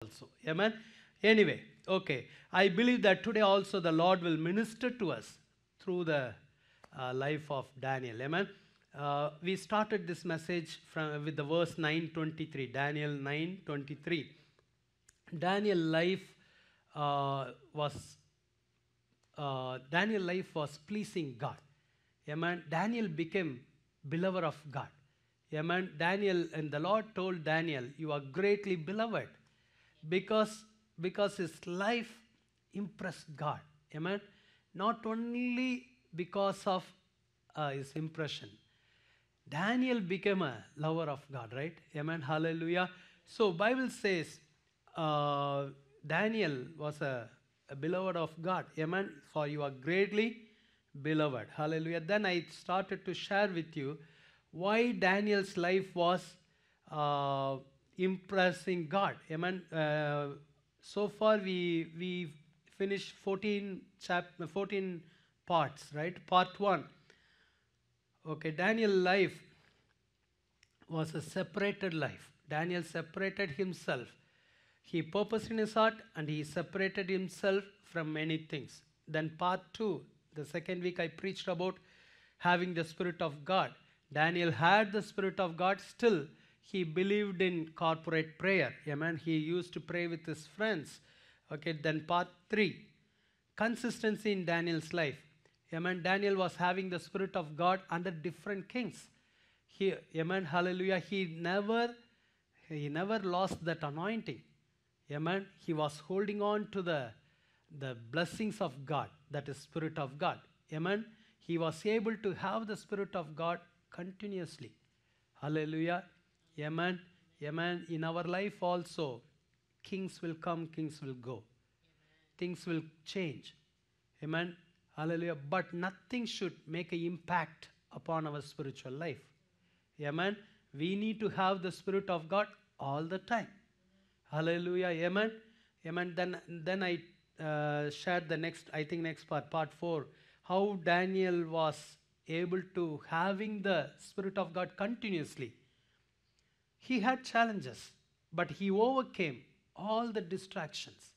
also. Amen. Anyway, okay. I believe that today also the Lord will minister to us through the life of Daniel. Amen. We started this message with the verse 9:23. Daniel 9:23. Daniel life was Daniel life was pleasing God. Amen. Daniel became beloved of God. Amen. Daniel, and the Lord told Daniel, "You are greatly beloved," because his life impressed God. Amen. Not only because of his impression. Daniel became a lover of God, right? Amen. Hallelujah. So Bible says Daniel was a beloved of God. Amen. For you are greatly beloved. Hallelujah. Then I started to share with you why Daniel's life was uh, impressing God. Amen. So far we finished 14 parts, right? Part 1. Okay, Daniel life was a separated life. Daniel separated himself. He purposed in his heart and he separated himself from many things. Then part 2, the second week I preached about having the Spirit of God. Daniel had the Spirit of God, still he believed in corporate prayer. Amen. He used to pray with his friends. Okay, then part 3, consistency in Daniel's life. Amen. Daniel was having the Spirit of God under different kings. Amen, hallelujah. He never lost that anointing. Amen. He was holding on to the blessings of God, that is Spirit of God. Amen. He was able to have the Spirit of God continuously. Hallelujah. Amen. Amen. In our life also, kings will come, kings will go. Things will change. Amen. Hallelujah. But nothing should make an impact upon our spiritual life. Amen. We need to have the Spirit of God all the time. Hallelujah. Amen. Amen. Then I shared the next part 4, how Daniel was able to having the Spirit of God continuously. He had challenges, but he overcame all the distractions.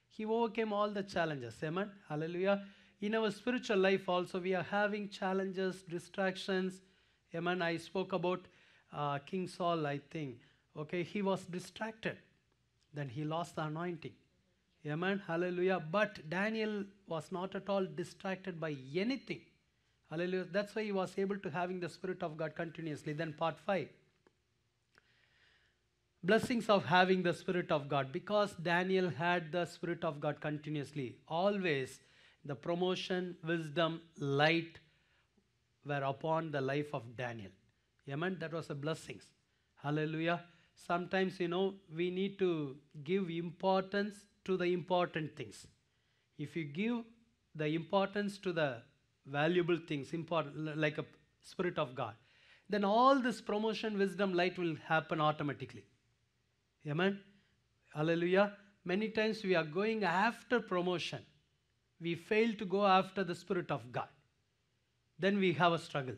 He overcame all the challenges. Amen. Hallelujah. In our spiritual life also, we are having challenges, distractions. Amen. I spoke about King Saul, I think. Okay, he was distracted. Then he lost the anointing. Amen. Hallelujah. But Daniel was not at all distracted by anything. Hallelujah. That's why he was able to having the Spirit of God continuously. Then part 5. Blessings of having the Spirit of God. Because Daniel had the Spirit of God continuously, always the promotion, wisdom, light were upon the life of Daniel. Amen. That was a blessings. Hallelujah. Sometimes, we need to give importance to the important things. If you give the importance to the valuable things, important, like a Spirit of God, then all this promotion, wisdom, light will happen automatically. Amen. Hallelujah. Many times we are going after promotion. We fail to go after the Spirit of God. Then we have a struggle.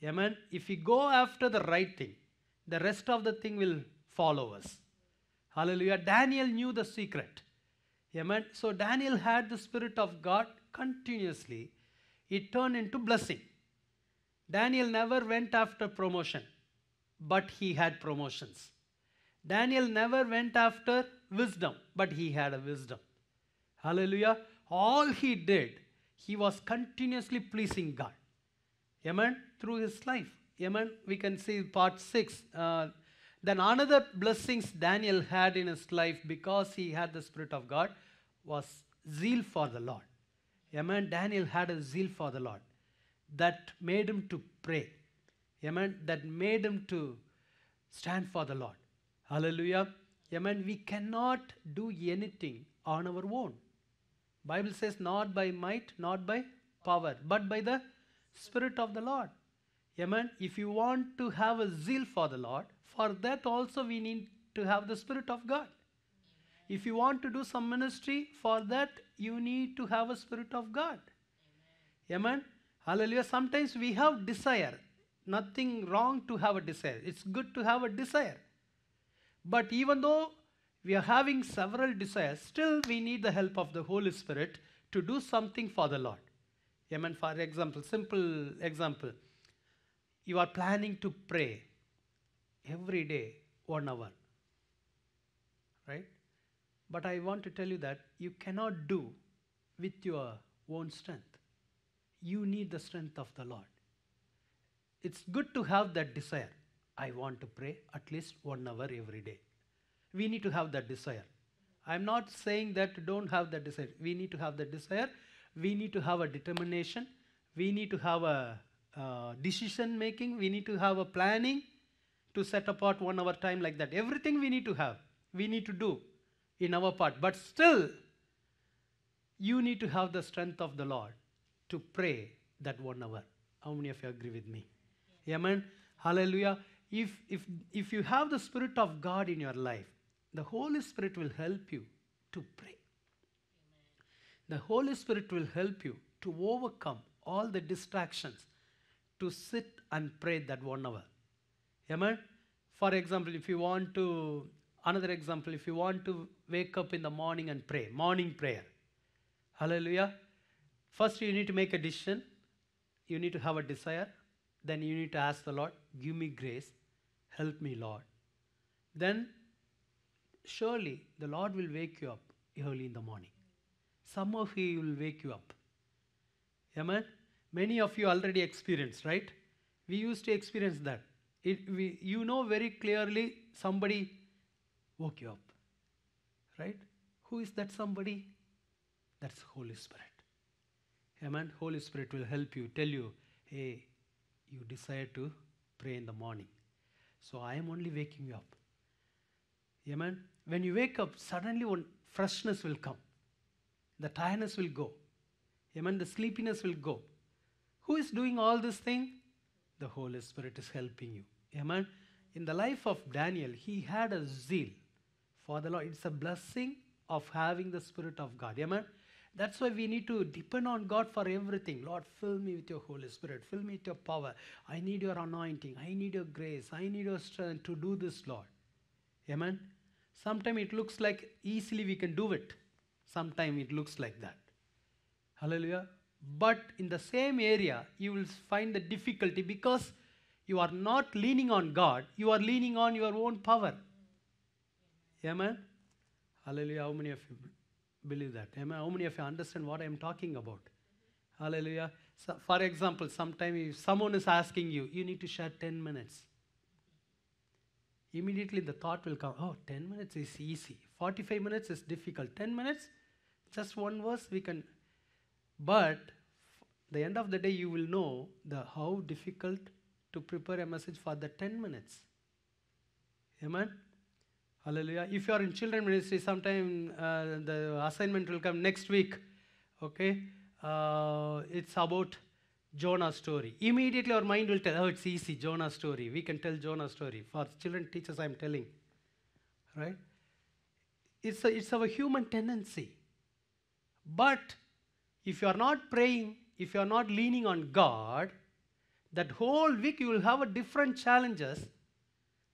Amen. If we go after the right thing, the rest of the thing will follow us. Hallelujah. Daniel knew the secret. Amen. So Daniel had the Spirit of God continuously. It turned into blessing. Daniel never went after promotion, but he had promotions. Daniel never went after wisdom, but he had a wisdom. Hallelujah. All he did, he was continuously pleasing God. Amen. Through his life. Amen. We can see part 6. Then another blessings Daniel had in his life, because he had the Spirit of God, was zeal for the Lord. Amen. Daniel had a zeal for the Lord that made him to pray. Amen. That made him to stand for the Lord. Hallelujah. Amen. We cannot do anything on our own. Bible says, not by might, not by power, but by the Spirit of the Lord. Amen. If you want to have a zeal for the Lord, for that also we need to have the Spirit of God. If you want to do some ministry, for that you need to have a Spirit of God. Amen. Hallelujah. Sometimes we have desire. Nothing wrong to have a desire. It's good to have a desire. But even though we are having several desires. Still, we need the help of the Holy Spirit to do something for the Lord. Amen. For example, simple example. You are planning to pray every day 1 hour. Right? But I want to tell you that you cannot do with your own strength. You need the strength of the Lord. It's good to have that desire. I want to pray at least 1 hour every day. We need to have that desire. I'm not saying that don't have that desire. We need to have that desire. We need to have a determination. We need to have a decision making. We need to have a planning to set apart 1 hour time like that. Everything we need to have. We need to do in our part. But still, you need to have the strength of the Lord to pray that 1 hour. How many of you agree with me? Yeah. Amen. Hallelujah. If you have the Spirit of God in your life, the Holy Spirit will help you to pray. The Holy Spirit will help you to overcome all the distractions, to sit and pray that 1 hour. Amen. For example, another example, if you want to wake up in the morning and pray, morning prayer. Hallelujah. First you need to make a decision. You need to have a desire. Then you need to ask the Lord, give me grace. Help me, Lord. Then surely the Lord will wake you up early in the morning. Somehow He will wake you up. Amen. Many of you already experienced, right? We used to experience that. You know very clearly somebody woke you up. Right? Who is that somebody? That's Holy Spirit. Amen. Holy Spirit will help you, tell you, hey, you desire to pray in the morning. So I am only waking you up. Amen. When you wake up, suddenly one freshness will come. The tiredness will go. Amen. The sleepiness will go. Who is doing all this thing? The Holy Spirit is helping you. Amen. In the life of Daniel, he had a zeal for the Lord. It's a blessing of having the Spirit of God. Amen. That's why we need to depend on God for everything. Lord, fill me with your Holy Spirit. Fill me with your power. I need your anointing. I need your grace. I need your strength to do this, Lord. Amen. Sometimes it looks like easily we can do it. Sometimes it looks like that. Hallelujah. But in the same area, you will find the difficulty because you are not leaning on God. You are leaning on your own power. Amen. Hallelujah. How many of you believe that? Amen. How many of you understand what I am talking about? Hallelujah. So, for example, sometimes if someone is asking you, you need to share 10 minutes. Immediately the thought will come, oh, 10 minutes is easy. 45 minutes is difficult. 10 minutes, just one verse we can. But the end of the day, you will know how difficult to prepare a message for the 10 minutes. Amen. Hallelujah. If you are in children ministry, sometime the assignment will come next week. Okay. It's about Jonah's story. Immediately our mind will tell, oh, it's easy, Jonah's story. We can tell Jonah's story. For children teachers, I am telling. Right? It's our human tendency. But if you are not praying, if you are not leaning on God, that whole week you will have a different challenges.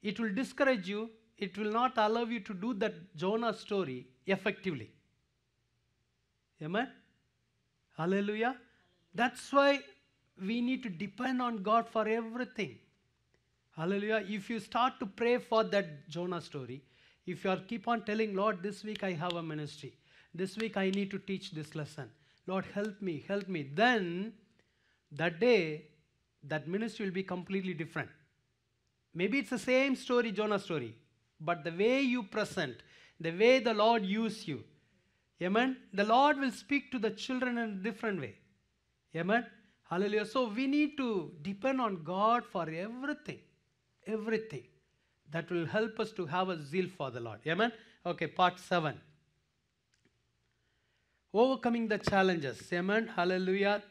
It will discourage you. It will not allow you to do that Jonah story effectively. Amen? Hallelujah. That's why we need to depend on God for everything. Hallelujah. If you start to pray for that Jonah story, if you are keep on telling, Lord, this week I have a ministry. This week I need to teach this lesson. Lord, help me, then that day, that ministry will be completely different. Maybe it's the same story, Jonah story, but the way you present, the way the Lord uses you, amen, the Lord will speak to the children in a different way. Amen. Hallelujah. So we need to depend on God for everything. Everything. That will help us to have a zeal for the Lord. Amen. Okay, part 7. Overcoming the challenges. Amen. Hallelujah.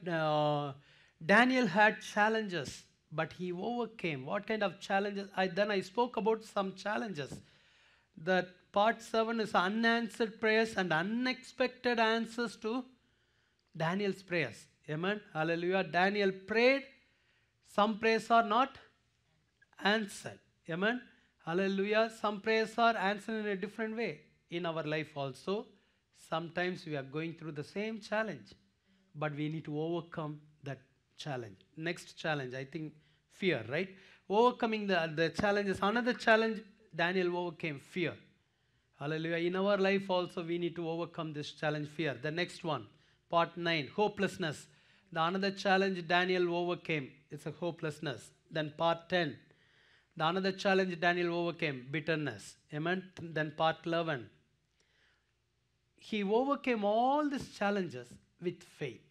Daniel had challenges, but he overcame. What kind of challenges? I spoke about some challenges. That part 7 is unanswered prayers and unexpected answers to Daniel's prayers. Amen. Hallelujah. Daniel prayed. Some prayers are not answered. Amen. Hallelujah. Some prayers are answered in a different way. in our life also, sometimes we are going through the same challenge, but we need to overcome that challenge. Next challenge, I think fear, right? Overcoming the challenges. Another challenge Daniel overcame, fear. Hallelujah. In our life also, we need to overcome this challenge, fear. The next one, part 9, hopelessness. The another challenge Daniel overcame, it's a hopelessness. Then part 10, the another challenge Daniel overcame, bitterness. Amen. Then part 11, he overcame all these challenges with faith.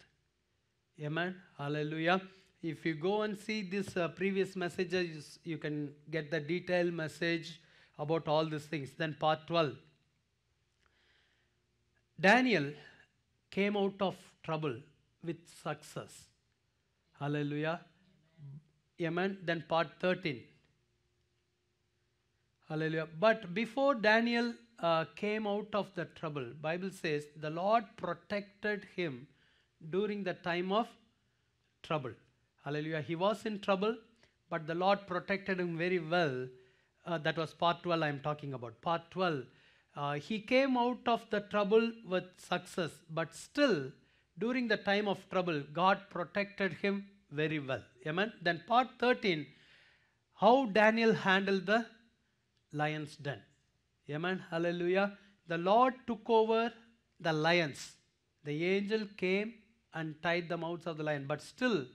Amen. Hallelujah. If you go and see this previous messages, you can get the detailed message about all these things. Then part 12. Daniel came out of trouble with success. Hallelujah. Amen. Then part 13. Hallelujah. But before Daniel came out of the trouble, Bible says the Lord protected him during the time of trouble. Hallelujah. He was in trouble, but the Lord protected him very well. That was part 12 I am talking about. Part 12. He came out of the trouble with success, but still, during the time of trouble, God protected him very well. Amen. Then part 13, how Daniel handled the lion's den. Amen. Hallelujah. The Lord took over the lions. The angel came and tied the mouths of the lion. But still,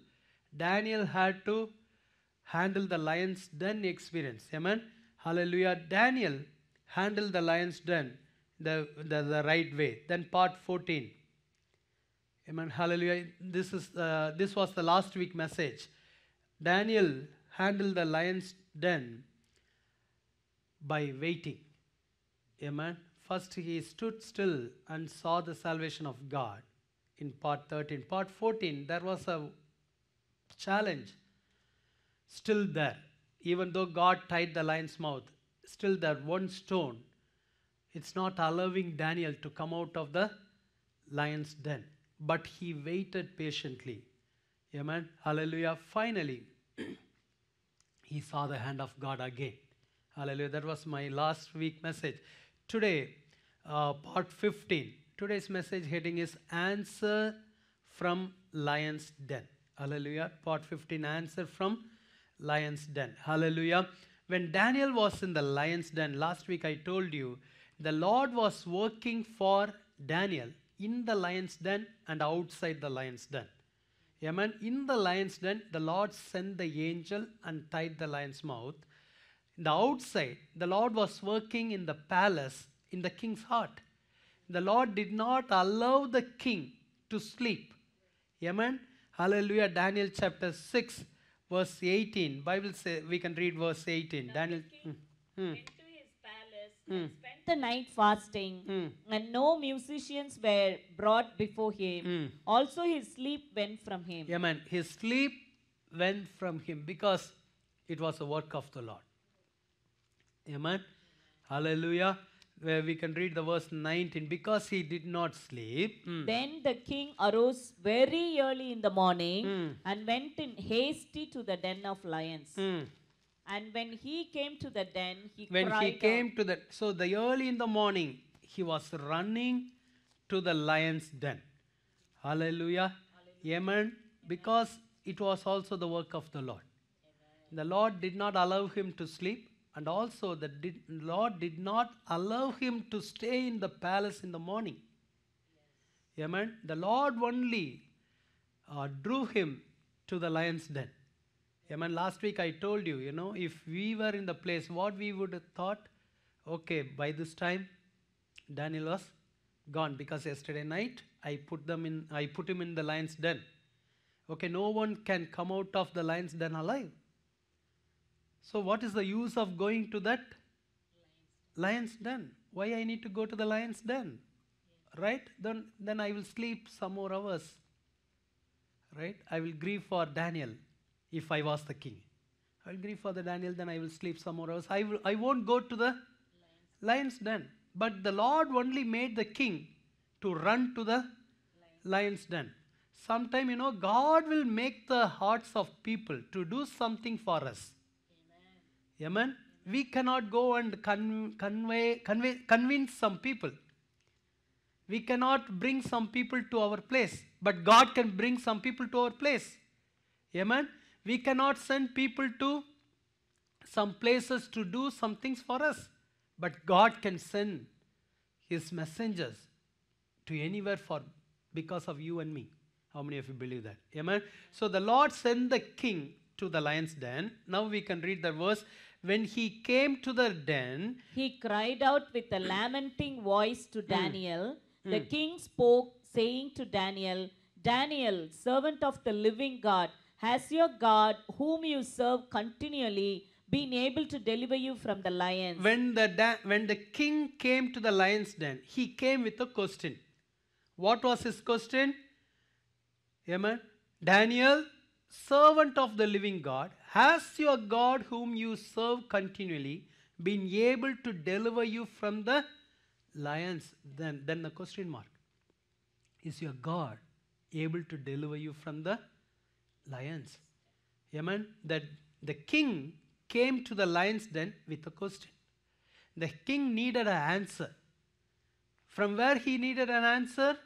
Daniel had to handle the lion's den experience. Amen. Hallelujah. Daniel handled the lion's den the right way. Then part 14. Amen. Hallelujah. This was the last week message. Daniel handled the lion's den by waiting. Amen. First he stood still and saw the salvation of God in part 13. Part 14, there was a challenge still there. Even though God tied the lion's mouth, still that one stone, it's not allowing Daniel to come out of the lion's den. But he waited patiently. Amen. Hallelujah. Finally, he saw the hand of God again. Hallelujah. That was my last week message. Today, part 15. Today's message heading is Answer from Lion's Den. Hallelujah. Part 15, Answer from Lion's Den. Hallelujah. When Daniel was in the lion's den, last week I told you, the Lord was working for Daniel in the lion's den and outside the lion's den. Amen. In the lion's den, the Lord sent the angel and tied the lion's mouth. In the outside, the Lord was working in the palace, in the king's heart. The Lord did not allow the king to sleep. Amen. Hallelujah. Daniel chapter 6, verse 18. Bible says, we can read verse 18. Now Daniel. the king went to his palace and spent the night fasting, and no musicians were brought before him. Also his sleep went from him. Amen. His sleep went from him because it was a work of the Lord. Amen. Hallelujah. Where we can read the verse 19. Because he did not sleep. Then the king arose very early in the morning and went in hasty to the den of lions. And when he came to the den, he cried out. So the early in the morning, he was running to the lion's den. Hallelujah. Amen. Because it was also the work of the Lord. The Lord did not allow him to sleep. And also the Lord did not allow him to stay in the palace in the morning. Amen. The Lord only drew him to the lion's den. Amen. Last week I told you, if we were in the place, what we would have thought, okay, by this time Daniel was gone, because yesterday night I put him in the lion's den. Okay, no one can come out of the lion's den alive. So what is the use of going to that lion's den? Why I need to go to the lion's den? Right? Then I will sleep some more hours. Right? I will grieve for Daniel if I was the king. I will grieve for the Daniel, then I will sleep some more hours. I won't go to the lion's den. But the Lord only made the king to run to the lion's den. Sometime, God will make the hearts of people to do something for us. Amen. we cannot go and convince some people. We cannot bring some people to our place, but God can bring some people to our place. Amen. We cannot send people to some places to do some things for us, but God can send His messengers to anywhere for because of you and me. How many of you believe that? Amen. So the Lord sent the king to the lion's den. Now we can read the verse. When he came to the den, he cried out with a lamenting voice to Daniel. The king spoke, saying to Daniel, Daniel, servant of the living God, has your God, whom you serve continually, been able to deliver you from the lions? When the king came to the lion's den, he came with a question. What was his question? Amen. Daniel, servant of the living God, has your God, whom you serve continually, been able to deliver you from the lions? Then the question mark. Is your God able to deliver you from the lions? Amen. That the king came to the lion's den with a question. The king needed an answer. From where he needed an answer?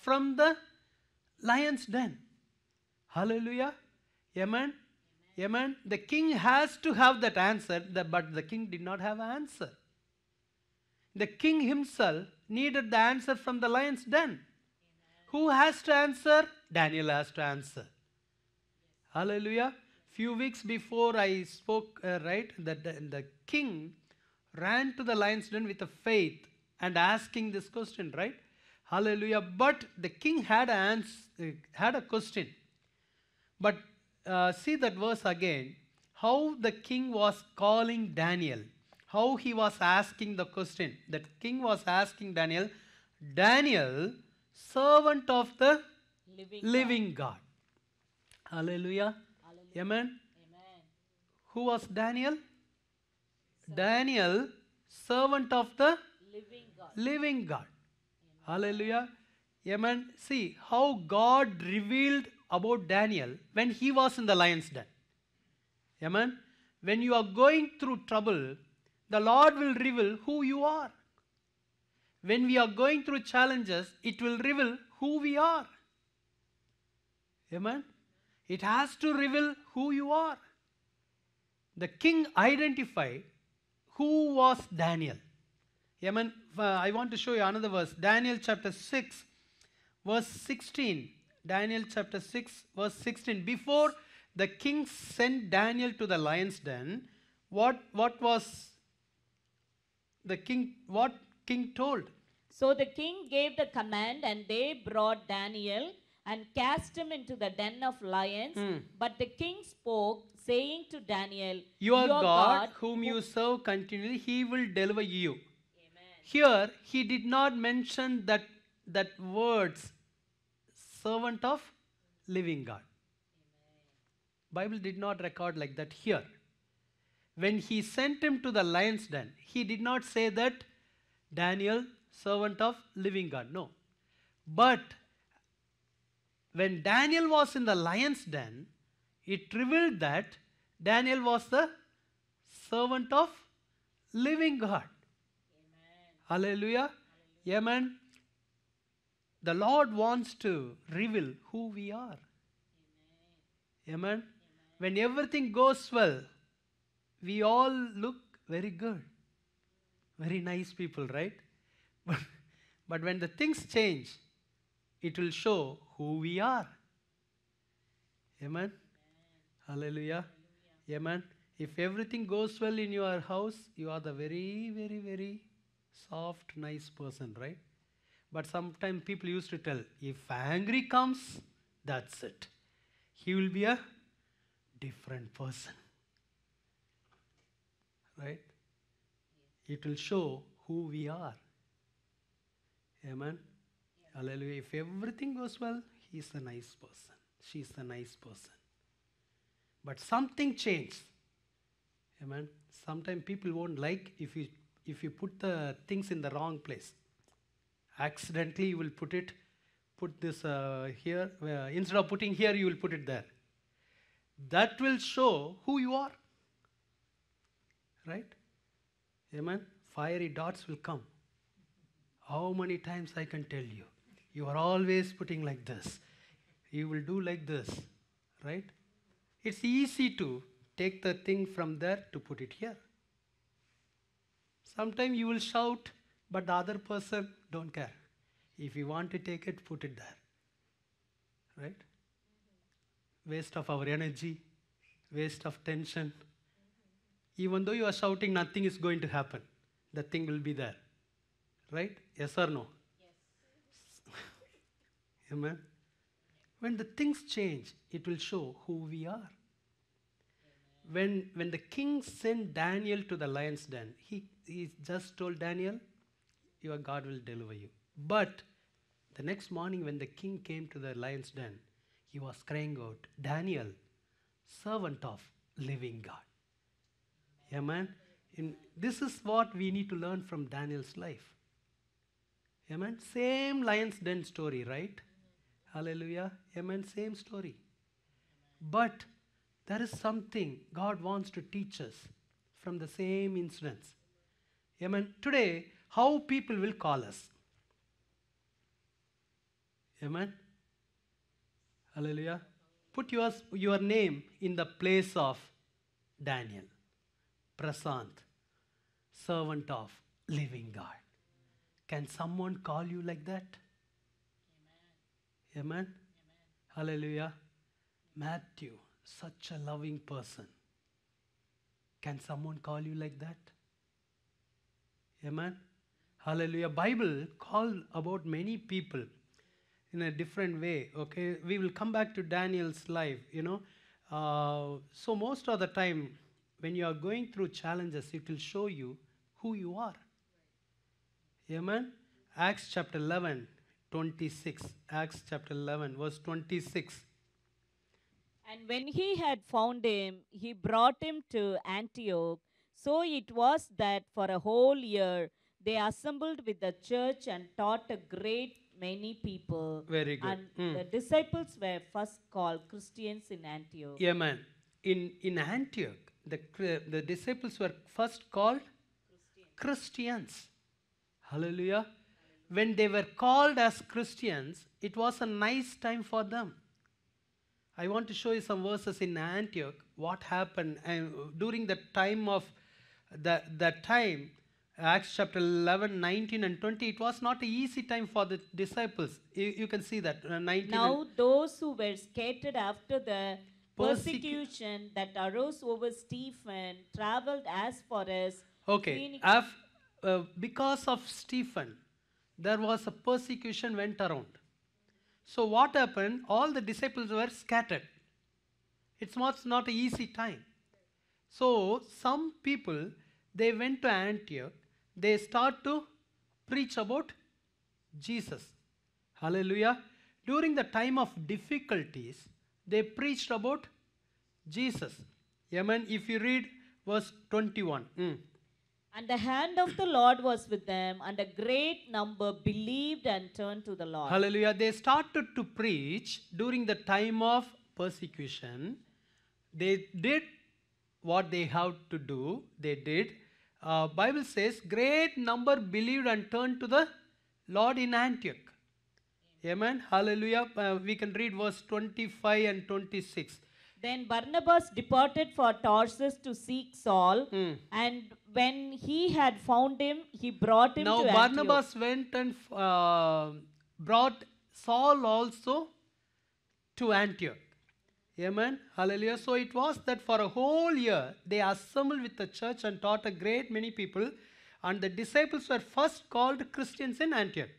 From the lion's den. Hallelujah. Amen. Amen. The king has to have that answer, but the king did not have an answer. The king himself needed the answer from the lion's den. Amen. Who has to answer? Daniel has to answer. Hallelujah. Few weeks before I spoke, that the king ran to the lion's den with a faith and asking this question, right? Hallelujah. But the king had a question. But see that verse again, how the king was calling Daniel, how he was asking the question. That king was asking Daniel, Daniel, servant of the living God. Hallelujah. Hallelujah. Amen. Amen. Who was Daniel? Daniel, servant of the living God. Hallelujah. Amen. See how God revealed about Daniel when he was in the lion's den. Amen. When you are going through trouble, the Lord will reveal who you are. When we are going through challenges, it will reveal who we are. Amen. It has to reveal who you are. The king identified who was Daniel. Amen. I want to show you another verse. Daniel chapter 6, verse 16. Daniel chapter 6, verse 16. Before the king sent Daniel to the lion's den, what king told? So the king gave the command, and they brought Daniel and cast him into the den of lions. But the king spoke, saying to Daniel, Your God, whom you serve continually, he will deliver you. Amen. Here, he did not mention that words, servant of living God. Amen. Bible did not record like that here. When he sent him to the lion's den, he did not say that Daniel, servant of living God. No. But when Daniel was in the lion's den, it revealed that Daniel was the servant of living God. Amen. Hallelujah. Hallelujah. Amen. The Lord wants to reveal who we are. Amen. Amen. Amen. When everything goes well, we all look very good. Very nice people, right? But when the things change, it will show who we are. Amen. Amen. Hallelujah. Hallelujah. Amen. If everything goes well in your house, you are the very, very, very soft, nice person, right? But sometimes people used to tell, if angry comes, that's it. He will be a different person. Right? It will show who we are. Amen. Yeah. Hallelujah. If everything goes well, he's a nice person. She's a nice person. But something changed. Amen. Sometimes people won't like if you put the things in the wrong place. Accidentally you will put this here. Instead of putting here, you will put it there. That will show who you are. Right? Amen. Fiery darts will come. How many times I can tell you? You are always putting like this. You will do like this. Right? It's easy to take the thing from there to put it here. Sometimes you will shout, but the other person don't care. If you want to take it, put it there. Right? Waste of our energy, waste of tension. Even though you are shouting, nothing is going to happen. The thing will be there. Right? Yes or no? Yes. Amen. When the things change, it will show who we are. When the king sent Daniel to the lion's den, he just told Daniel, your God will deliver you. But the next morning when the king came to the lion's den, he was crying out, Daniel, servant of living God. Amen. This is what we need to learn from Daniel's life. Amen. Same lion's den story, right? Hallelujah. Amen. Same story. But there is something God wants to teach us from the same incidents. Amen. Today, how people will call us. Amen. Hallelujah. Put your name in the place of Daniel, Prasant, servant of living God. Can someone call you like that? Amen. Amen. Hallelujah. Matthew, such a loving person. Can someone call you like that? Amen. Hallelujah. Bible call about many people in a different way. Okay, we will come back to Daniel's life. So most of the time, when you are going through challenges, it will show you who you are. Amen. Acts chapter 11, 26. Acts chapter 11, verse 26. And when he had found him, he brought him to Antioch. So it was that for a whole year they assembled with the church and taught a great many people. Very good. And the disciples were first called Christians in Antioch. Amen. In Antioch, the disciples were first called Christians. Hallelujah. When they were called as Christians, it was a nice time for them. I want to show you some verses in Antioch, what happened during the time of that time, Acts chapter 11, 19 and 20, it was not an easy time for the disciples. You can see that. 19 now those who were scattered after the persecution that arose over Stephen traveled as far as Okay. Because of Stephen, there was a persecution went around. So what happened? All the disciples were scattered. It was not an easy time. So some people, they went to Antioch. They start to preach about Jesus. Hallelujah. During the time of difficulties, they preached about Jesus. Amen. If you read verse 21. And the hand of the Lord was with them, and a great number believed and turned to the Lord. Hallelujah. They started to preach during the time of persecution. They did what they had to do. They did. Bible says, great number believed and turned to the Lord in Antioch. Amen. Hallelujah. We can read verse 25 and 26. Then Barnabas departed for Tarsus to seek Saul, and when he had found him, he brought him to Antioch. Now Barnabas went and brought Saul also to Antioch. Amen. Hallelujah. So it was that for a whole year, they assembled with the church and taught a great many people, and the disciples were first called Christians in Antioch.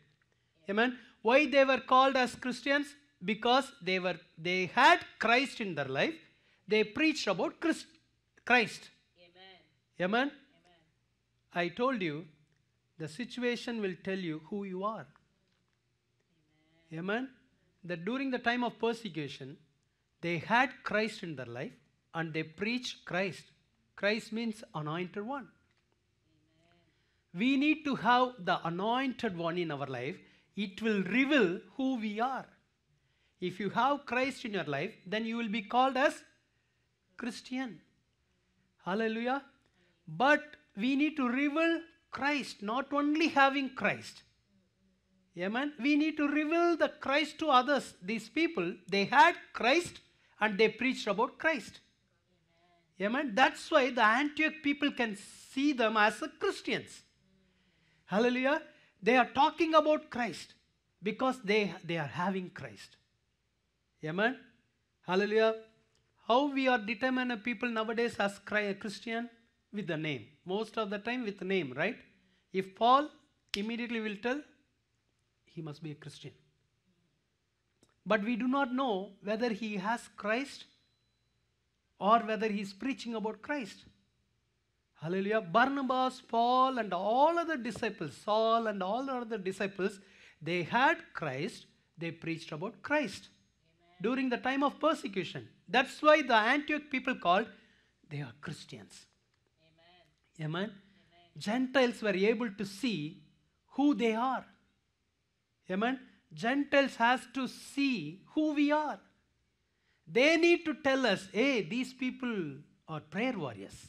Amen. Why they were called as Christians? Because they had Christ in their life. They preached about Christ. Amen. Amen. I told you, the situation will tell you who you are. Amen. That during the time of persecution, they had Christ in their life and they preached Christ. Christ means anointed one. We need to have the anointed one in our life. It will reveal who we are. If you have Christ in your life, then you will be called as Christian. Hallelujah. But we need to reveal Christ, not only having Christ. Amen. We need to reveal the Christ to others. These people, they had Christ and they preached about Christ. Amen. That's why the Antioch people can see them as a Christians. Hallelujah. They are talking about Christ because they are having Christ. Amen. Hallelujah. How we are determined people nowadays as Christian? With the name. Most of the time with the name, right? If Paul immediately will tell, he must be a Christian. But we do not know whether he has Christ or whether he is preaching about Christ. Hallelujah. Barnabas, Paul and all other disciples, Saul and all other disciples, they had Christ, they preached about Christ. Amen. During the time of persecution. That's why the Antioch people called, they are Christians. Amen. Amen. Gentiles were able to see who they are. Amen. Gentiles has to see who we are. They need to tell us, hey, these people are prayer warriors.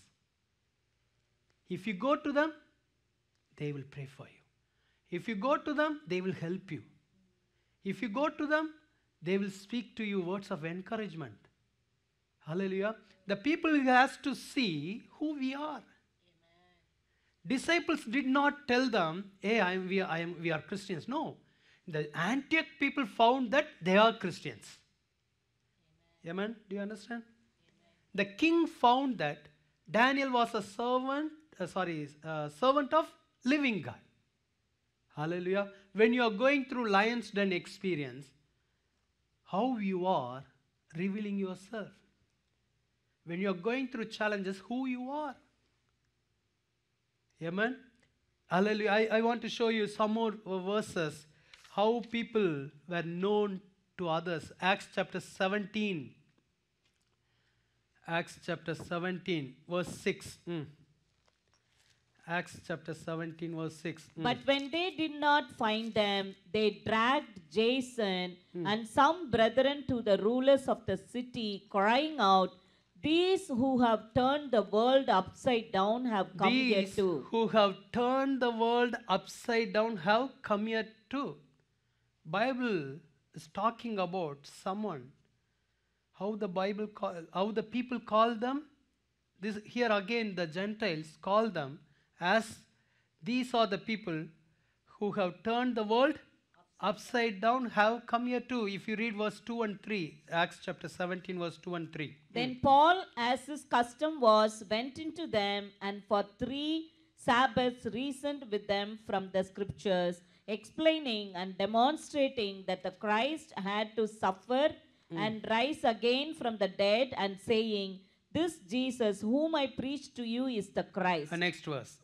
If you go to them, they will pray for you. If you go to them, they will help you. If you go to them, they will speak to you words of encouragement. Hallelujah. The people has to see who we are. Disciples did not tell them, hey, we are Christians. No. The Antioch people found that they are Christians. Amen. Do you understand? Amen. The king found that Daniel was a servant of living God. Hallelujah. When you are going through lion's den experience, how you are revealing yourself. When you are going through challenges, who you are. Amen. Hallelujah. I want to show you some more verses, how people were known to others. Acts chapter 17. Acts chapter 17, verse 6. Acts chapter 17, verse 6. But when they did not find them, they dragged Jason and some brethren to the rulers of the city, crying out, these who have turned the world upside down have come here These too. who have turned the world upside down have come here too. Bible is talking about someone. How the people call them. This here again the Gentiles call them as these are the people who have turned the world upside down have come here too. If you read verse 2 and 3, Acts chapter 17 verse 2 and 3. Then Paul, as his custom was, went into them and for 3 Sabbaths reasoned with them from the scriptures, explaining and demonstrating that the Christ had to suffer and rise again from the dead, and saying, this Jesus whom I preach to you is the Christ. The next verse.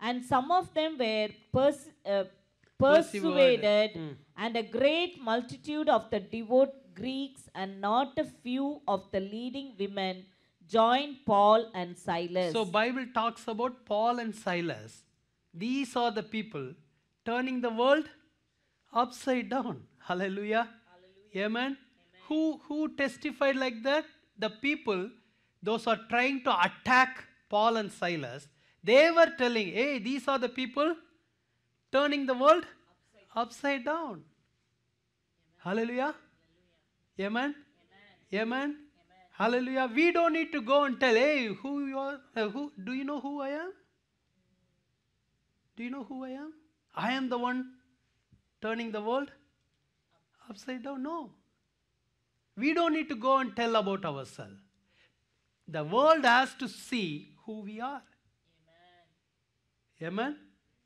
And some of them were persuaded, and a great multitude of the devout Greeks and not a few of the leading women joined Paul and Silas. So Bible talks about Paul and Silas. These are the people turning the world upside down. Hallelujah. Hallelujah. Amen. Who testified like that? The people, those are trying to attack Paul and Silas. They were telling, hey, these are the people turning the world upside down. Hallelujah. Amen. Amen. Hallelujah. We don't need to go and tell, hey, who you are? Do you know who I am? Do you know who I am? I am the one turning the world upside down. No. We don't need to go and tell about ourselves. The world has to see who we are. Amen. Amen.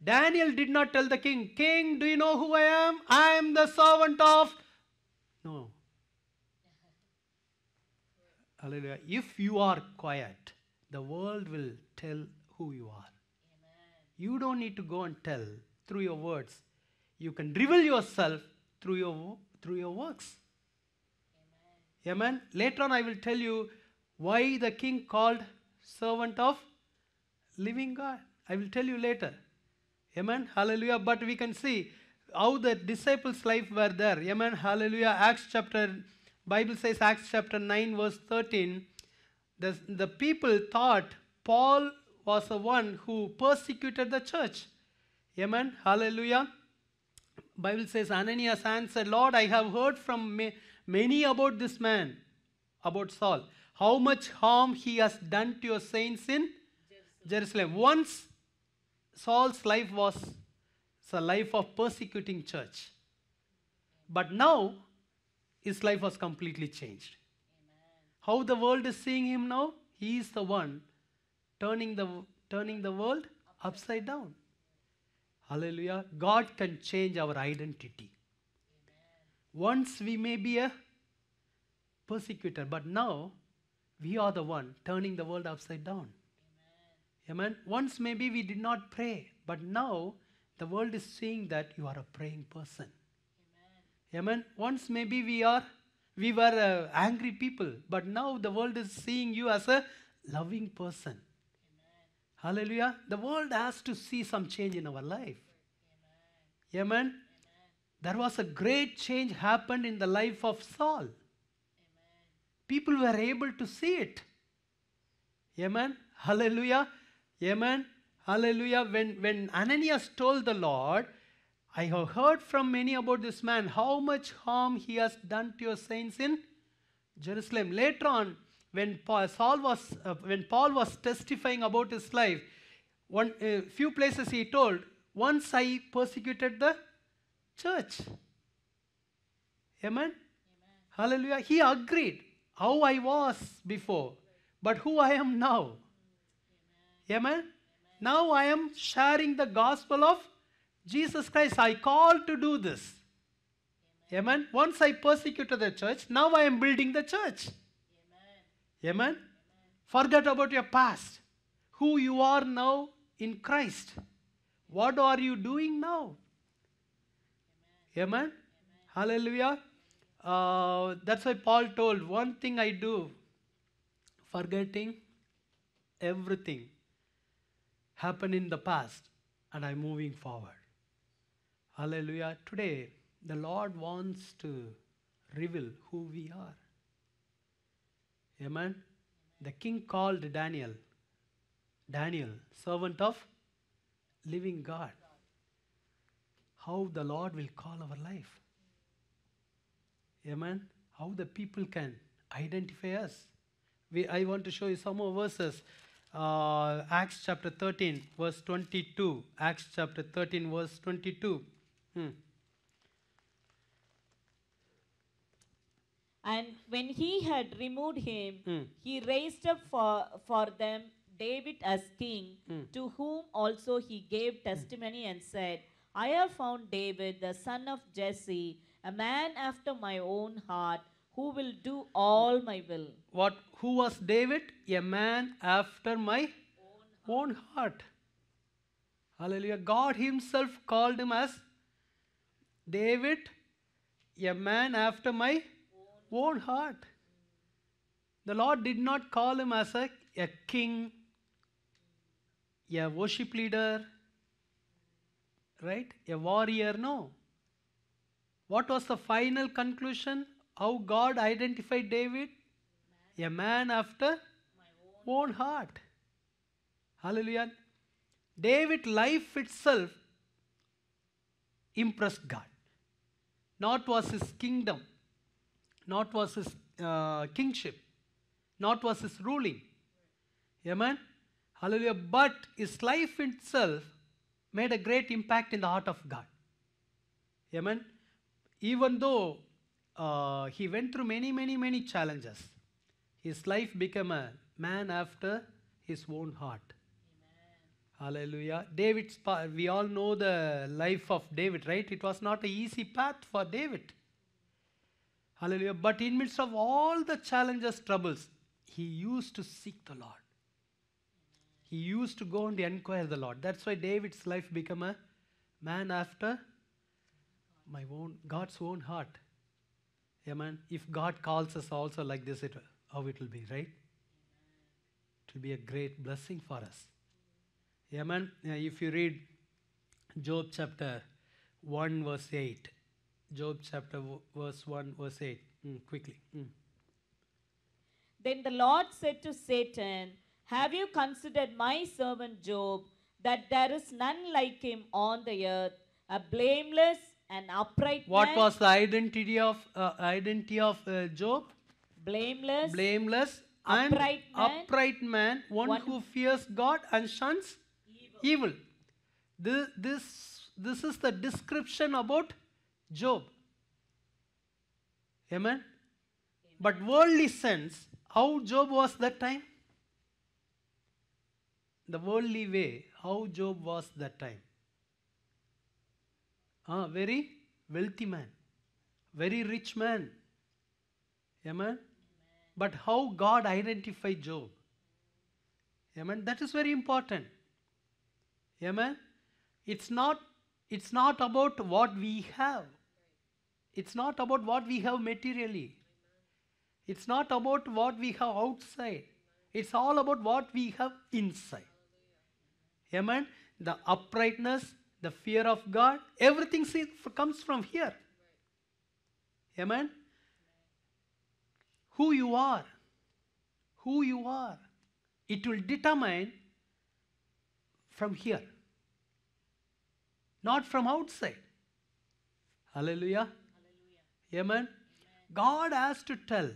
Daniel did not tell the king, King, do you know who I am? I am the servant of... No. Hallelujah. If you are quiet, the world will tell who you are. Amen. You don't need to go and tell through your words. You can reveal yourself through your works. Amen. Amen. Later on I will tell you why the king called servant of living God. I will tell you later. Amen. Hallelujah. But we can see how the disciples' life were there. Amen. Hallelujah. Bible says Acts chapter 9 verse 13. The people thought Paul was the one who persecuted the church. Amen. Hallelujah. Bible says Ananias answered, Lord, I have heard from many about this man, about Saul, how much harm he has done to your saints in Jerusalem. Once Saul's life was a life of persecuting church. But now his life was completely changed. How the world is seeing him now? He is the one turning the world upside down. Hallelujah. God can change our identity. Once we may be a persecutor, but now we are the one turning the world upside down. Amen. Once maybe we did not pray, but now the world is seeing that you are a praying person. Amen. Once maybe we were angry people, but now the world is seeing you as a loving person. Hallelujah. The world has to see some change in our life. Amen. There was a great change happened in the life of Saul. People were able to see it. Amen. Hallelujah. Amen. Hallelujah. When Ananias told the Lord, I have heard from many about this man, how much harm he has done to your saints in Jerusalem. Later on, when Paul was testifying about his life, few places he told, once I persecuted the church. Amen? Hallelujah. He agreed how I was before, but who I am now. Amen? Now I am sharing the gospel of Jesus Christ. I called to do this. Amen? Once I persecuted the church, now I am building the church. Amen? Forget about your past. Who you are now in Christ. What are you doing now? Amen? Hallelujah. That's why Paul told, one thing I do, forgetting everything happened in the past, and I'm moving forward. Hallelujah. Today, the Lord wants to reveal who we are. Amen. The king called Daniel, servant of living God. How the Lord will call our life. Amen. How the people can identify us. I want to show you some more verses. Acts chapter 13, verse 22. Acts chapter 13, verse 22. And when he had removed him, he raised up for them David as king, to whom also he gave testimony and said, I have found David, the son of Jesse, a man after my own heart, who will do all my will. Who was David? A man after my own heart. Hallelujah. God himself called him as David, a man after my own heart. The Lord did not call him as a king, a worship leader, right? A warrior. No. What was the final conclusion? How God identified David? A man after own heart. Hallelujah. David's life itself impressed God. Not was his kingdom, not was his kingship, not was his ruling. Amen. Hallelujah. But his life itself made a great impact in the heart of God. Amen. Even though he went through many challenges, his life became a man after his own heart. Hallelujah. We all know the life of David, right? It was not an easy path for David. Hallelujah. But in midst of all the challenges, troubles, he used to seek the Lord. He used to go and inquire the Lord. That's why David's life became a man after God's own heart. Amen. If God calls us also like this, how it will be, right? It will be a great blessing for us. Amen. If you read Job chapter 1 verse 8. Job chapter verse 1 verse 8. Quickly. Then the Lord said to Satan, Have you considered my servant Job, that there is none like him on the earth, a blameless and upright What man? was the identity of Job? Blameless, Blameless and upright man, upright man, one who fears God and shuns evil. This is the description about Job. Amen. But worldly sense, how Job was that time? The worldly way, how Job was that time? Very wealthy man, very rich man. Amen. But how God identified Job? Amen. That is very important. Amen. It's not about what we have. It's not about what we have materially. It's not about what we have outside. It's all about what we have inside. Amen. The uprightness, the fear of God, everything comes from here. Amen. Who you are. It will determine from here, not from outside. Hallelujah. Amen. God has to tell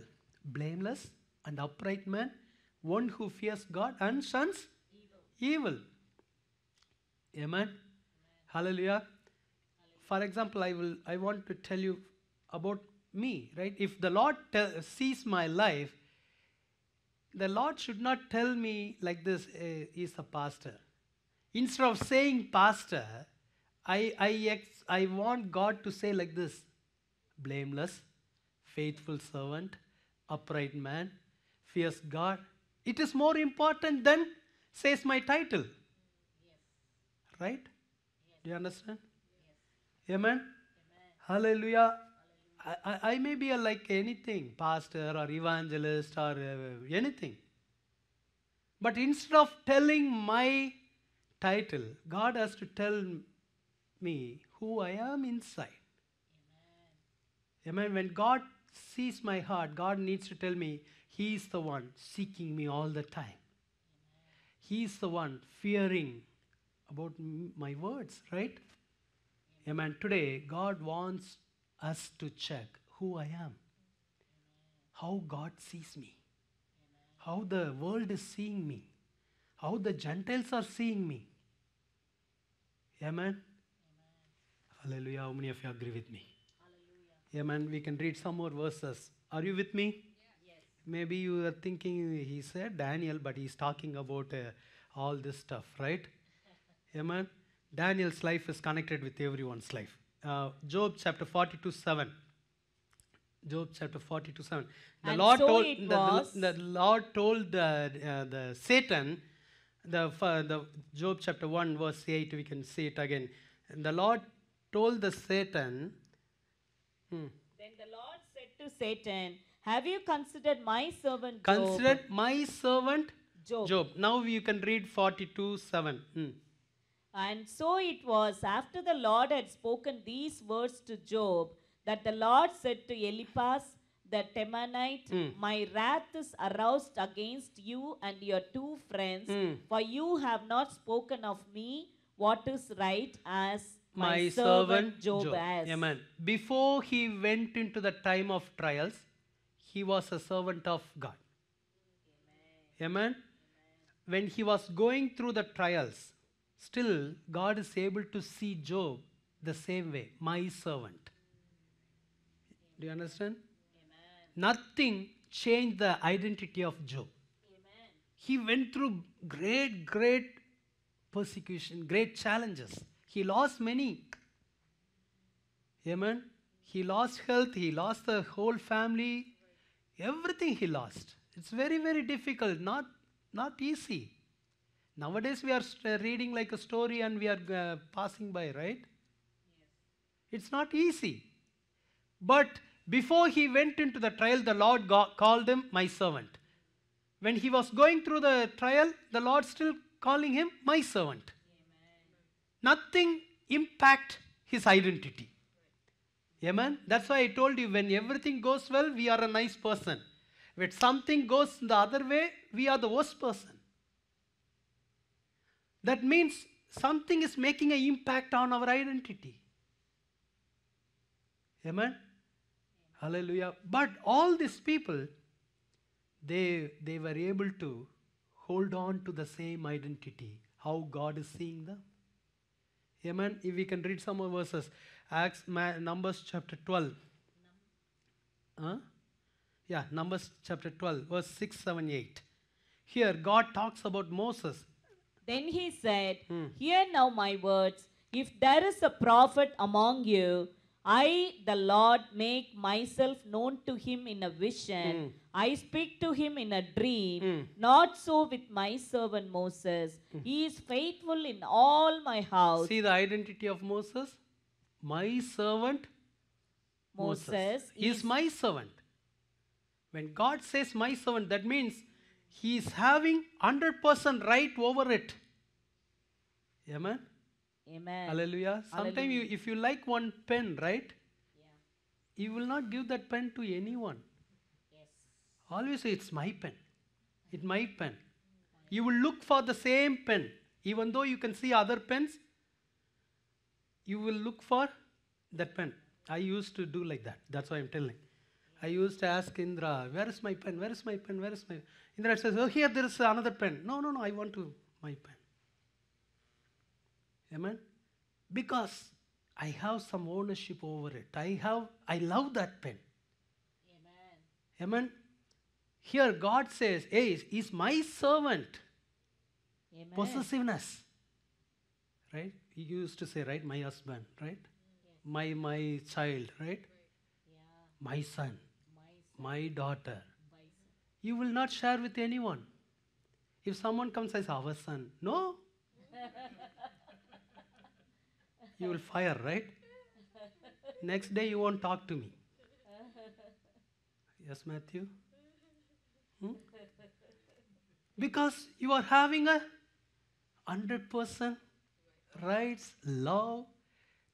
blameless and upright man, one who fears God and shuns evil. Amen. Hallelujah. For example, I want to tell you about me, right? If the Lord sees my life, the Lord should not tell me like this, he's a pastor. Instead of saying pastor, I want God to say like this: blameless, faithful servant, upright man, fears God. It is more important than says my title. Right? Do you understand? Amen? Hallelujah. I may be like anything, pastor or evangelist or anything. But instead of telling my title, God has to tell me who I am inside. Amen. When God sees my heart, God needs to tell me He is the one seeking me all the time. He is the one fearing about my words, right? Amen. Today, God wants us to check who I am, how God sees me, how the world is seeing me, how the Gentiles are seeing me. Amen. Hallelujah. How many of you agree with me? Amen. We can read some more verses. Are you with me? Yes. Maybe you are thinking he said Daniel, but he's talking about all this stuff, right? Amen. Daniel's life is connected with everyone's life. Job chapter 42:7. Job chapter 42:7. The And Lord so told it the was- Lord told the Satan, the Job chapter 1 verse 8. We can see it again. And the Lord told the Satan. Then the Lord said to Satan, have you considered my servant Job? Consider my servant Job. Job. Now you can read 42:7. And so it was after the Lord had spoken these words to Job that the Lord said to Eliphaz the Temanite, my wrath is aroused against you and your two friends, for you have not spoken of me what is right as my servant Job has. Amen. Before he went into the time of trials, he was a servant of God. Amen. When he was going through the trials, still God is able to see Job the same way, my servant. Do you understand? Nothing changed the identity of Job. He went through great persecution, great challenges. He lost many. Amen. He lost health, he lost the whole family, everything he lost. It's very difficult, not easy. Nowadays we are reading like a story and we are passing by, right? It's not easy. But before he went into the trial, the Lord called him my servant. When he was going through the trial, the Lord still calling him my servant. Nothing impact his identity. Amen. That's why I told you, when everything goes well, we are a nice person. When something goes the other way, we are the worst person. That means something is making an impact on our identity. Amen? Hallelujah. But all these people, they were able to hold on to the same identity, how God is seeing them. Amen. If we can read some more verses. Numbers chapter 12. Huh? Yeah, Numbers chapter 12, verse 6, 7, 8. Here, God talks about Moses. Then he said, Hear now my words. If there is a prophet among you, I, the Lord, make myself known to him in a vision. I speak to him in a dream. Not so with my servant Moses. He is faithful in all my house. See the identity of Moses? My servant Moses He is my servant. When God says my servant, that means he is having 100% right over it. Amen? Amen. Hallelujah. Sometimes if you like one pen, right? You will not give that pen to anyone. Yes. Always say, it's my pen. It's my pen. You will look for the same pen. Even though you can see other pens, you will look for that pen. I used to do like that. That's why I'm telling. I used to ask Indra, where is my pen? Where is my pen? Where is my... Indra says, oh, here there is another pen. No, I want my pen. Amen? Because I have some ownership over it. I love that pen. Amen. Amen? Here God says, hey, he's my servant. Amen. Possessiveness. Right? He used to say, right, my husband, right? Yes. My child, right? Yeah. My son, my daughter. My son. You will not share with anyone. If someone comes and says, our son, no. You will fire, right? Next day you won't talk to me. Yes, Matthew? Because you are having a 100% rights, love.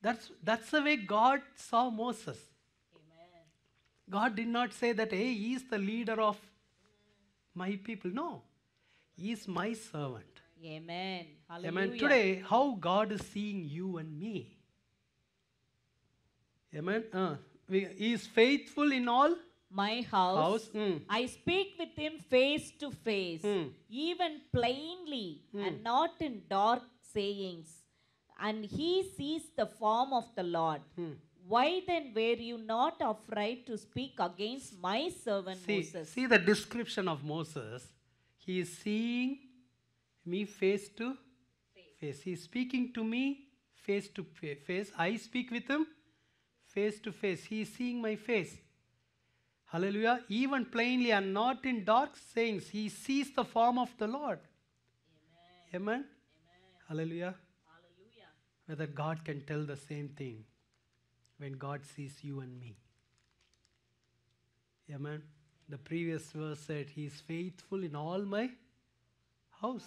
That's the way God saw Moses. Amen. God did not say that, hey, he is the leader of my people. No, he is my servant. Amen. Hallelujah. Amen. Today, how God is seeing you and me. Amen. He is faithful in all my house. house. I speak with him face to face, even plainly, and not in dark sayings. And he sees the form of the Lord. Why then were you not afraid to speak against my servant Moses? See the description of Moses. He is seeing me face to face. He is speaking to me face to face. I speak with him face to face. He is seeing my face. Hallelujah. Even plainly and not in dark sayings. He sees the form of the Lord. Amen. Amen. Hallelujah. Hallelujah. Whether God can tell the same thing when God sees you and me. Amen. The previous verse said, he is faithful in all my house.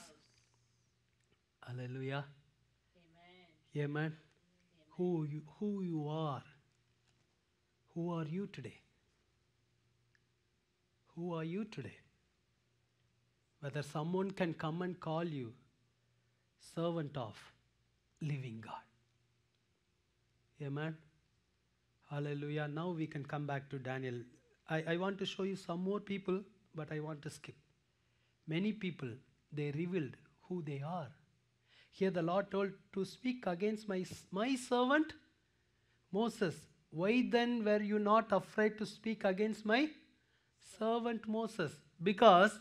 Hallelujah. Amen. Amen. Who you are. Who are you today? Who are you today? Whether someone can come and call you servant of living God. Amen. Hallelujah. Now we can come back to Daniel. I want to show you some more people, but I want to skip. Many people, they revealed who they are. Here the Lord told to speak against my servant Moses. Why then were you not afraid to speak against my servant Moses? Because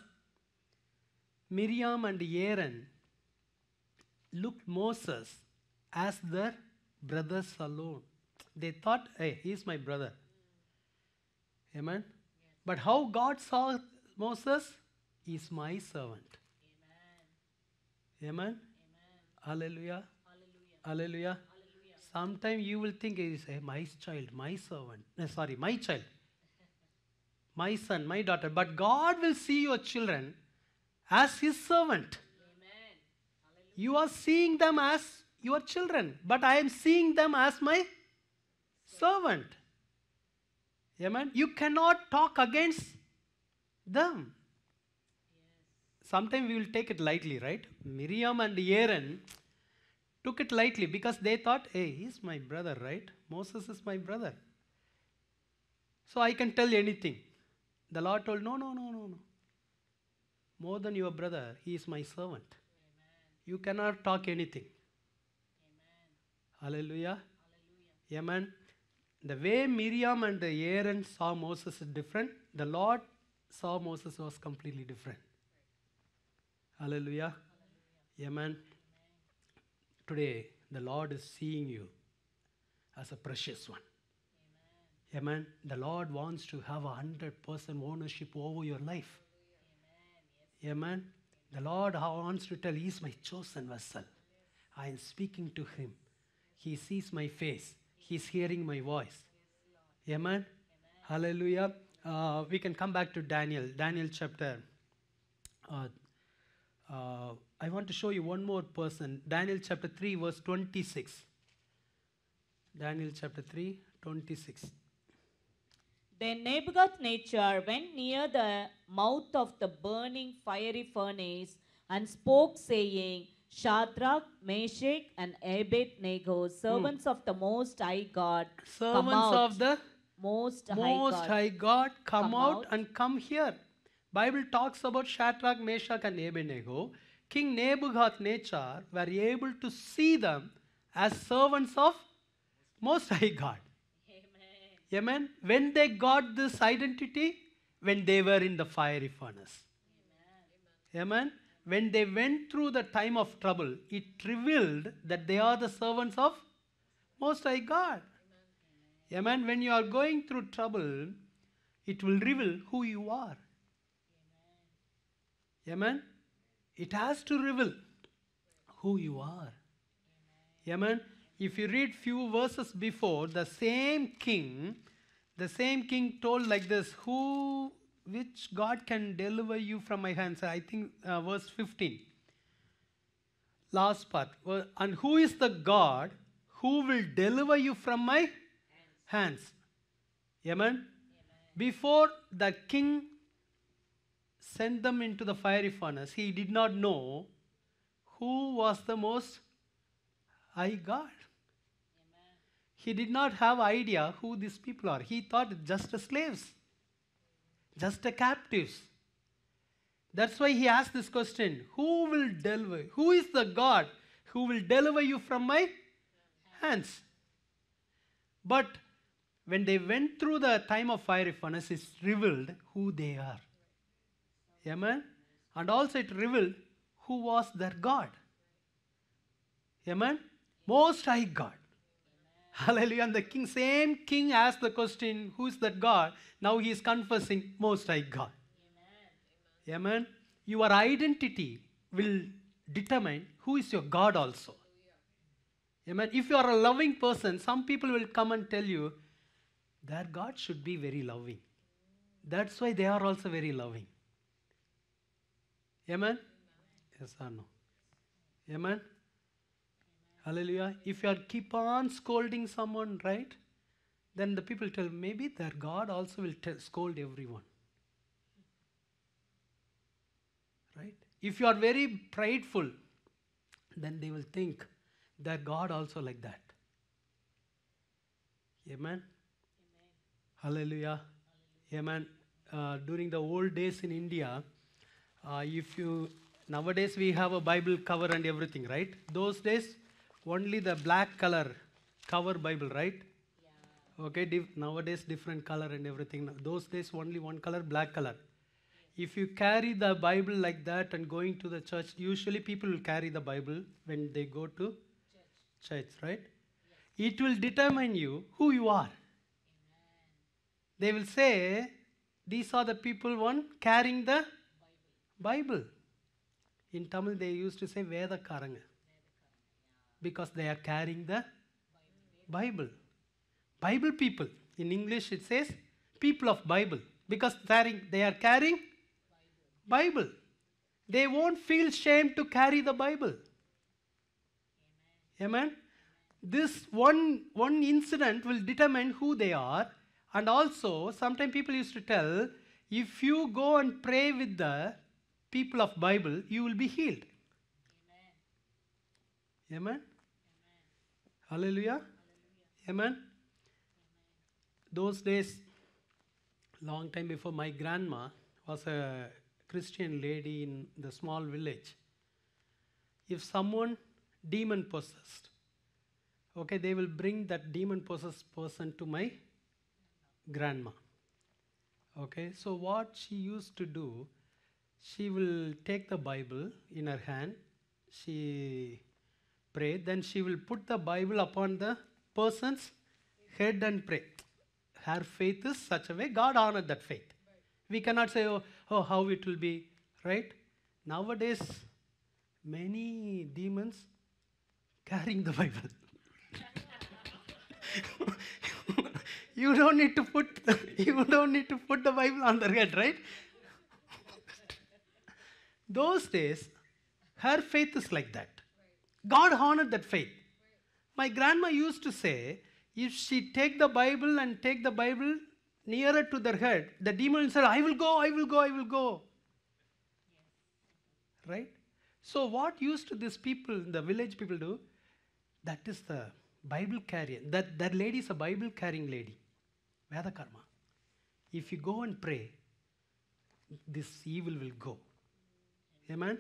Miriam and Aaron looked Moses as their brothers alone. They thought, hey, he's my brother. Amen. Yes. But how God saw Moses? He's my servant. Amen. Amen. Hallelujah. Hallelujah. Hallelujah. Sometimes you will think it is my child, my servant. My child. My son, my daughter. But God will see your children as his servant. Amen. You are seeing them as your children, but I am seeing them as my servant. Amen. You cannot talk against them. sometimes we will take it lightly, right? Miriam and Aaron took it lightly because they thought, hey, he's my brother, right? Moses is my brother. So I can tell anything. The Lord told, no, no, no, no, no. More than your brother, he is my servant. You cannot talk anything. Hallelujah. Amen. The way Miriam and Aaron saw Moses is different. The Lord saw Moses was completely different. Hallelujah. Amen. Today, the Lord is seeing you as a precious one. Amen. The Lord wants to have 100% ownership over your life. Amen. The Lord wants to tell, He is my chosen vessel. I am speaking to Him. He sees my face. He is hearing my voice. Amen. Hallelujah. We can come back to Daniel. Daniel chapter. I want to show you one more person. Daniel chapter 3 verse 26. Daniel chapter 3, 26. Then Nebuchadnezzar went near the mouth of the burning fiery furnace and spoke, saying, Shadrach, Meshach, and Abednego, servants of the Most High God, come Servants out. of the Most High God, come out out. and come here. Bible talks about Shadrach, Meshach, and Abednego. King Nebuchadnezzar were able to see them as servants of Most High God. Amen. When they got this identity, when they were in the fiery furnace. Amen. When they went through the time of trouble, it revealed that they are the servants of Most High God. Amen. When you are going through trouble, it will reveal who you are. Amen. It has to reveal who you are. Amen. If you read few verses before, the same king told like this, which God can deliver you from my hands? I think verse 15. Last part. And who is the God who will deliver you from my hands? Amen. Before the king sent them into the fiery furnace, he did not know who was the Most High God. He did not have idea who these people are. He thought just slaves, just captives. That's why he asked this question, who will deliver? Who is the God who will deliver you from my hands? But when they went through the time of fiery furnace, it revealed who they are. Amen. And also it revealed who was their God. Amen. Most High God. Hallelujah. And the same king asked the question, who is that God? Now he is confessing Most High God. Amen. Your identity will determine who is your God also. Amen. If you are a loving person, some people will come and tell you, their God should be very loving. That's why they are also very loving. Amen. Yes or no? Amen. Hallelujah. If you are keep on scolding someone, right? Then the people tell, maybe their God also will scold everyone. Right? If you are very prideful, then they will think their God also like that. Amen. Hallelujah. Amen. During the old days in India, nowadays we have a Bible cover and everything, right? Those days, only the black color cover Bible, right? Yeah. Okay, nowadays different color and everything. Those days only one color, black color. If you carry the Bible like that and going to the church, usually people will carry the Bible when they go to church, right? Yes. It will determine you who you are. Amen. They will say, these are the people carrying the Bible. In Tamil they used to say Vedakaranga. Because they are carrying the Bible. Bible people. In English it says people of Bible. Because they are carrying Bible. They won't feel shame to carry the Bible. Amen. This one incident will determine who they are. And also, sometimes people used to tell, if you go and pray with the people of Bible, you will be healed. Amen. Hallelujah. Amen. Those days, long time before, my grandma was a Christian lady in the small village. If someone demon possessed, okay, they will bring that demon possessed person to my grandma. Okay, so what she used to do, she will take the Bible in her hand, she pray, then she will put the Bible upon the person's head and pray. Her faith is such a way, God honored that faith. We cannot say, oh, how it will be, right? Nowadays, many demons carrying the Bible. you don't need to put the Bible on their head, right? Those days, her faith is like that. God honored that faith. My grandma used to say, if she take the Bible nearer to their head, the demon said, I will go. Right? So what used to these people, the village people do? That is the Bible carrier. That lady is a Bible carrying lady. Veda karma. If you go and pray, this evil will go. Amen?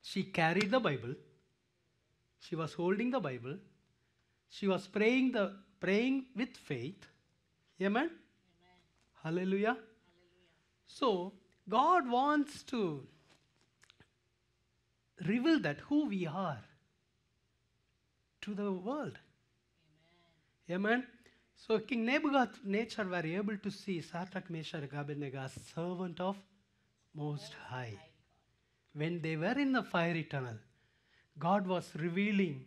She carried the Bible. She was holding the Bible. She was praying with faith. Amen? Hallelujah. So, God wants to reveal that who we are to the world. Amen. So King Nebuchadnezzar were able to see Shadrach, Meshach, and Abednego as servant of Most High. When they were in the fiery tunnel, God was revealing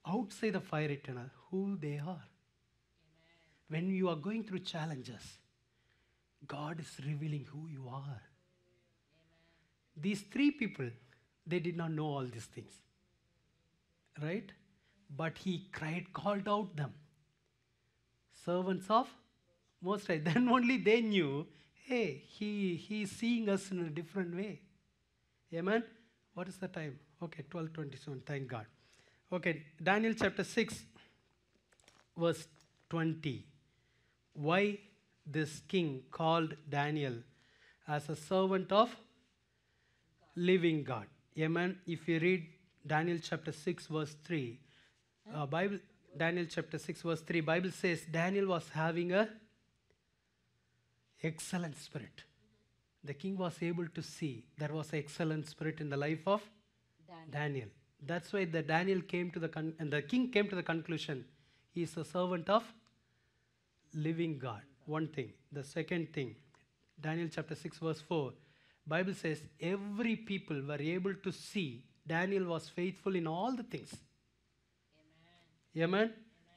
outside the fiery tunnel who they are. When you are going through challenges, God is revealing who you are. These three people, they did not know all these things. Right? But he called out them. Servants of Most High. Then only they knew, hey, he is seeing us in a different way. Amen? What is the time? Okay, 12:27. Thank God. Okay, Daniel chapter 6, verse 20. Why this king called Daniel as a servant of living God. Amen. If you read Daniel chapter 6, verse 3, Daniel chapter 6, verse 3, Bible says Daniel was having a excellent spirit. The king was able to see there was an excellent spirit in the life of Daniel. That's why the king came to the conclusion, he is a servant of living God. One thing. The second thing, Daniel chapter 6, verse 4, Bible says every people were able to see Daniel was faithful in all the things. Amen.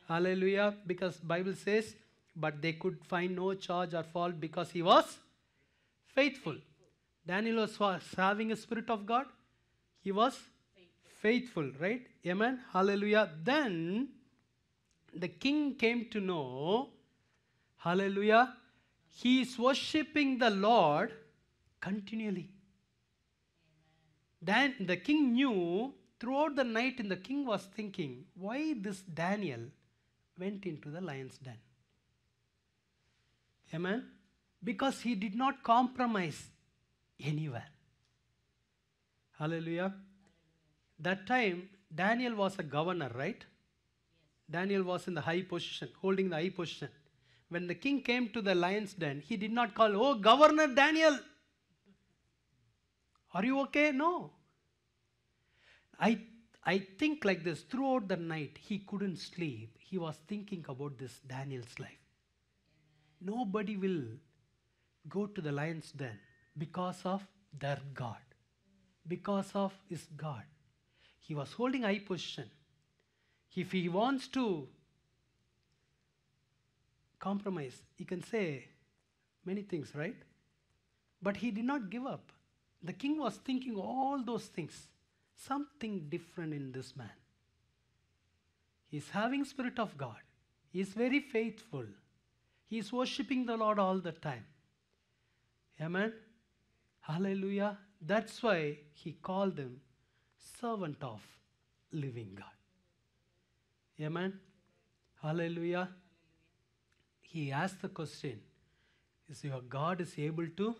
Hallelujah. Because Bible says, but they could find no charge or fault because he was faithful. Daniel was having a spirit of God. He was faithful, right? Amen. Hallelujah. Then the king came to know, hallelujah, he is worshipping the Lord continually. Then the king knew throughout the night, and the king was thinking, why this Daniel went into the lion's den? Amen? Because he did not compromise anywhere. Hallelujah. That time, Daniel was a governor, right? Daniel was in the high position, holding the high position. When the king came to the lion's den, he did not call, oh, Governor Daniel, are you okay? No. I think like this, throughout the night, he couldn't sleep. He was thinking about this Daniel's life. Nobody will go to the lion's den because of their God, because of his God. He was holding high position. If he wants to compromise, he can say many things, right? But he did not give up. The king was thinking all those things. Something different in this man. He is having Spirit of God. He is very faithful. He is worshipping the Lord all the time. Amen. Hallelujah. That's why he called him servant of living God. Amen. Hallelujah. He asked the question, is your God is able to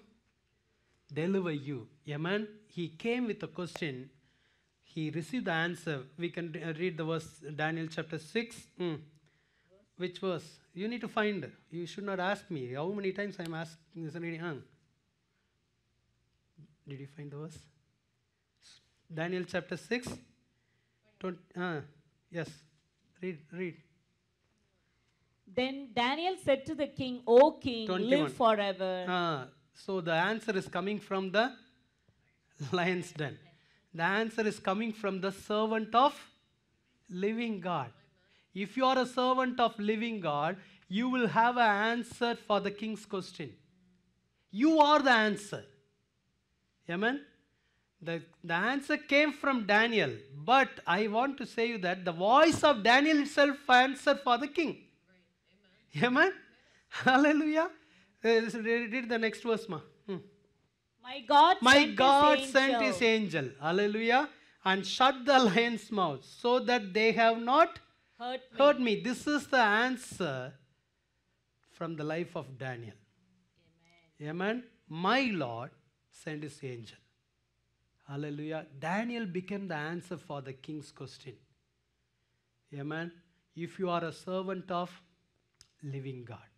deliver you? Amen. He came with a question. He received the answer. We can read the verse, Daniel chapter 6. Which verse? You need to find. You should not ask me. How many times I'm asking this reading? Did you find the verse? Daniel chapter 6. 20, yes. Read. Then Daniel said to the king, O king, 21. live forever. So the answer is coming from the lion's den. The answer is coming from the servant of living God. If you are a servant of living God, you will have an answer for the king's question. You are the answer. Amen. The answer came from Daniel, but I want to say you that the voice of Daniel itself answered for the king. Right. Amen. Hallelujah. Read the next verse, ma. My God sent his angel. Hallelujah. And shut the lion's mouth so that they have not hurt me. This is the answer from the life of Daniel. Amen. My Lord sent his angel. Hallelujah. Daniel became the answer for the king's question. Amen. If you are a servant of living God,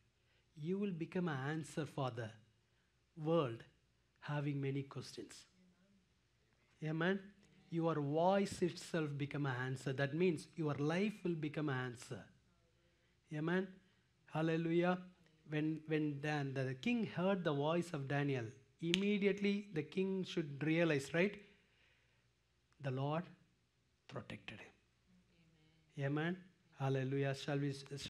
you will become an answer for the world having many questions. Amen. Your voice itself become an answer. That means your life will become an answer. Amen. Hallelujah. When the king heard the voice of Daniel, immediately the king should realize, right? The Lord protected him. Amen. Hallelujah. Shall we